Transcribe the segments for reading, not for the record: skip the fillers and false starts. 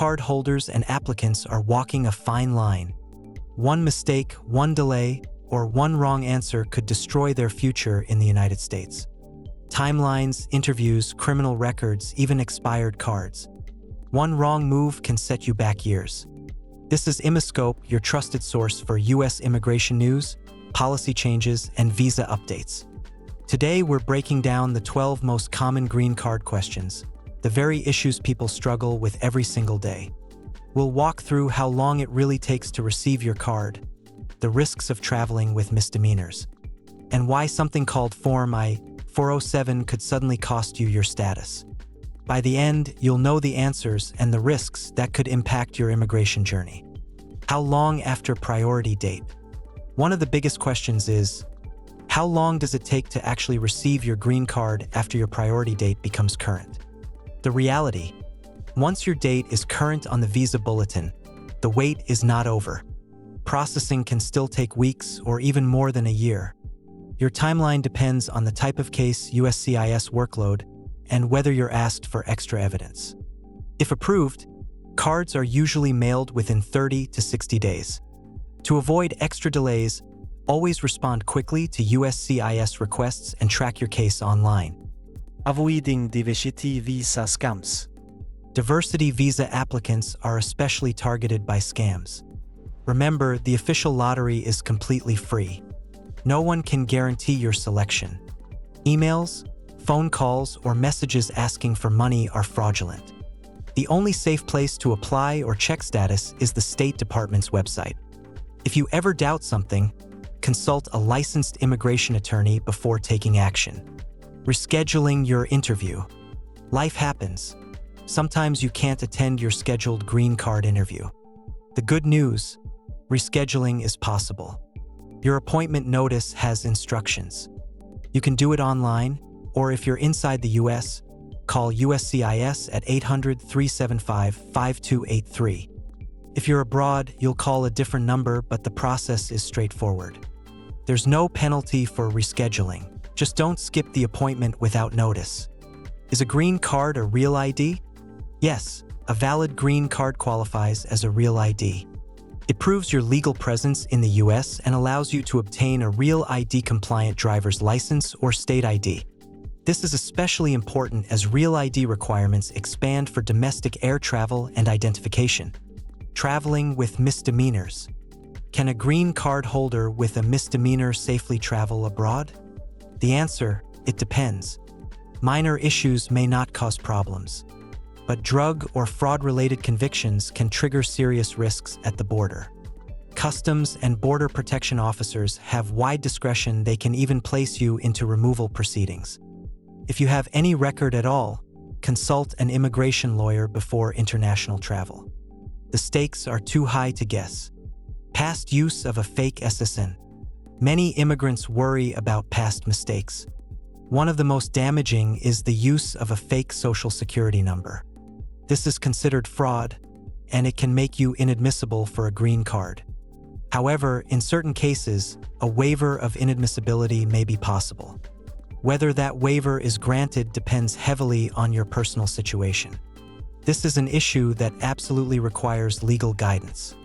card holders and applicants are walking a fine line. One mistake, one delay, or one wrong answer could destroy their future in the United States. Timelines, interviews, criminal records, even expired cards. One wrong move can set you back years. This is Immiscope, your trusted source for U.S. immigration news, policy changes, and visa updates. Today, we're breaking down the 12 most common green card questions, the very issues people struggle with every single day. We'll walk through how long it really takes to receive your card, the risks of traveling with misdemeanors, and why something called Form I-407 could suddenly cost you your status. By the end, you'll know the answers and the risks that could impact your immigration journey. How long after priority date? One of the biggest questions is, how long does it take to actually receive your green card after your priority date becomes current? The reality: once your date is current on the visa bulletin, the wait is not over. Processing can still take weeks or even more than a year. Your timeline depends on the type of case, USCIS workload, and whether you're asked for extra evidence. If approved, cards are usually mailed within 30 to 60 days. To avoid extra delays, always respond quickly to USCIS requests and track your case online. Avoiding diversity visa scams. Diversity visa applicants are especially targeted by scams. Remember, the official lottery is completely free. No one can guarantee your selection. Emails, phone calls, or messages asking for money are fraudulent. The only safe place to apply or check status is the State Department's website. If you ever doubt something, consult a licensed immigration attorney before taking action. Rescheduling your interview. Life happens. Sometimes you can't attend your scheduled green card interview. The good news: rescheduling is possible. Your appointment notice has instructions. You can do it online, or if you're inside the U.S., call USCIS at 800-375-5283. If you're abroad, you'll call a different number, but the process is straightforward. There's no penalty for rescheduling. Just don't skip the appointment without notice. Is a green card a real ID? Yes, a valid green card qualifies as a real ID. It proves your legal presence in the U.S. and allows you to obtain a real ID-compliant driver's license or state ID. This is especially important as real ID requirements expand for domestic air travel and identification. Traveling with misdemeanors. Can a green card holder with a misdemeanor safely travel abroad? The answer: it depends. Minor issues may not cause problems, but drug or fraud-related convictions can trigger serious risks at the border. Customs and Border Protection officers have wide discretion. They can even place you into removal proceedings. If you have any record at all, consult an immigration lawyer before international travel. The stakes are too high to guess. Past use of a fake SSN. Many immigrants worry about past mistakes. One of the most damaging is the use of a fake social security number. This is considered fraud, and it can make you inadmissible for a green card. However, in certain cases, a waiver of inadmissibility may be possible. Whether that waiver is granted depends heavily on your personal situation. This is an issue that absolutely requires legal guidance.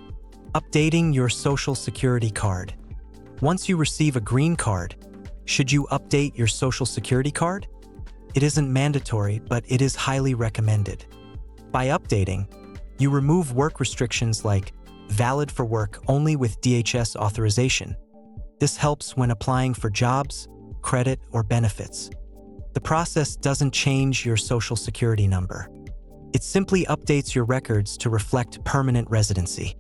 Updating your social security card. Once you receive a green card, should you update your social security card? It isn't mandatory, but it is highly recommended. By updating, you remove work restrictions like valid for work only with DHS authorization. This helps when applying for jobs, credit, or benefits. The process doesn't change your social security number. It simply updates your records to reflect permanent residency.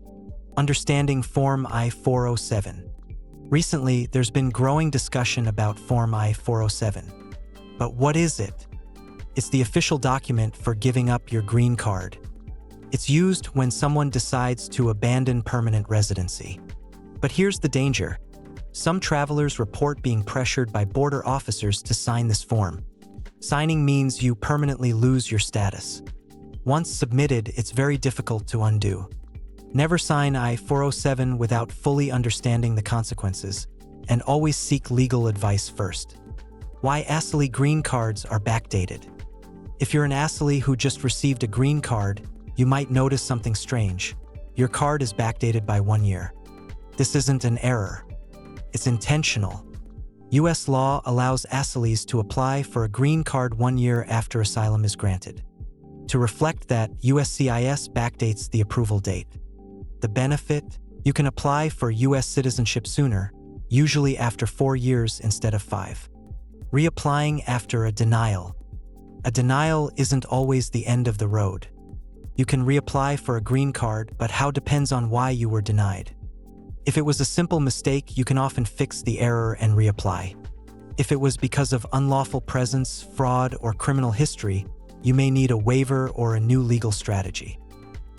Understanding Form I-407. Recently, there's been growing discussion about Form I-407. But what is it? It's the official document for giving up your green card. It's used when someone decides to abandon permanent residency. But here's the danger. Some travelers report being pressured by border officers to sign this form. Signing means you permanently lose your status. Once submitted, it's very difficult to undo. Never sign I-407 without fully understanding the consequences, and always seek legal advice first. Why Asylee green cards are backdated. If you're an Asylee who just received a green card, you might notice something strange. Your card is backdated by 1 year. This isn't an error. It's intentional. U.S. law allows Asylees to apply for a green card 1 year after asylum is granted. To reflect that, USCIS backdates the approval date. The benefit? You can apply for U.S. citizenship sooner, usually after 4 years instead of 5. Reapplying after a denial. A denial isn't always the end of the road. You can reapply for a green card, but how depends on why you were denied. If it was a simple mistake, you can often fix the error and reapply. If it was because of unlawful presence, fraud, or criminal history, you may need a waiver or a new legal strategy.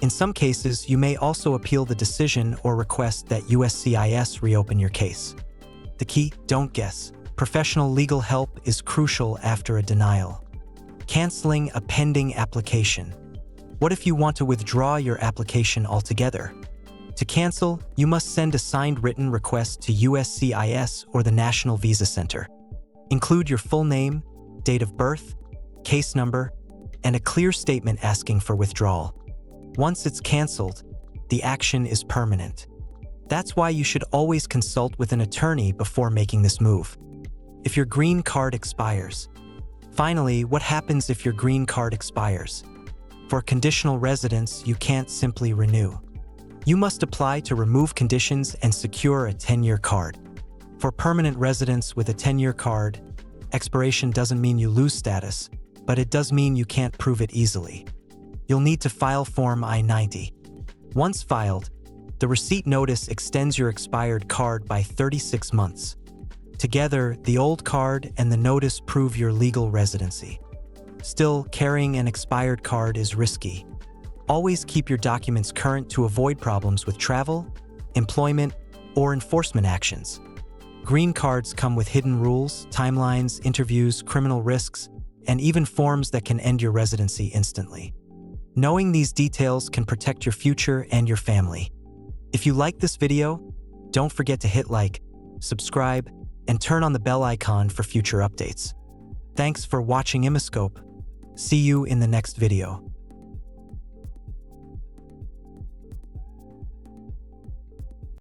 In some cases, you may also appeal the decision or request that USCIS reopen your case. The key: don't guess. Professional legal help is crucial after a denial. Canceling a pending application. What if you want to withdraw your application altogether? To cancel, you must send a signed written request to USCIS or the National Visa Center. Include your full name, date of birth, case number, and a clear statement asking for withdrawal. Once it's canceled, the action is permanent. That's why you should always consult with an attorney before making this move. If your green card expires. Finally, what happens if your green card expires? For conditional residents, you can't simply renew. You must apply to remove conditions and secure a 10-year card. For permanent residents with a 10-year card, expiration doesn't mean you lose status, but it does mean you can't prove it easily. You'll need to file Form I-90. Once filed, the receipt notice extends your expired card by 36 months. Together, the old card and the notice prove your legal residency. Still, carrying an expired card is risky. Always keep your documents current to avoid problems with travel, employment, or enforcement actions. Green cards come with hidden rules, timelines, interviews, criminal risks, and even forms that can end your residency instantly. Knowing these details can protect your future and your family. If you like this video, don't forget to hit like, subscribe, and turn on the bell icon for future updates. Thanks for watching Immiscope. See you in the next video.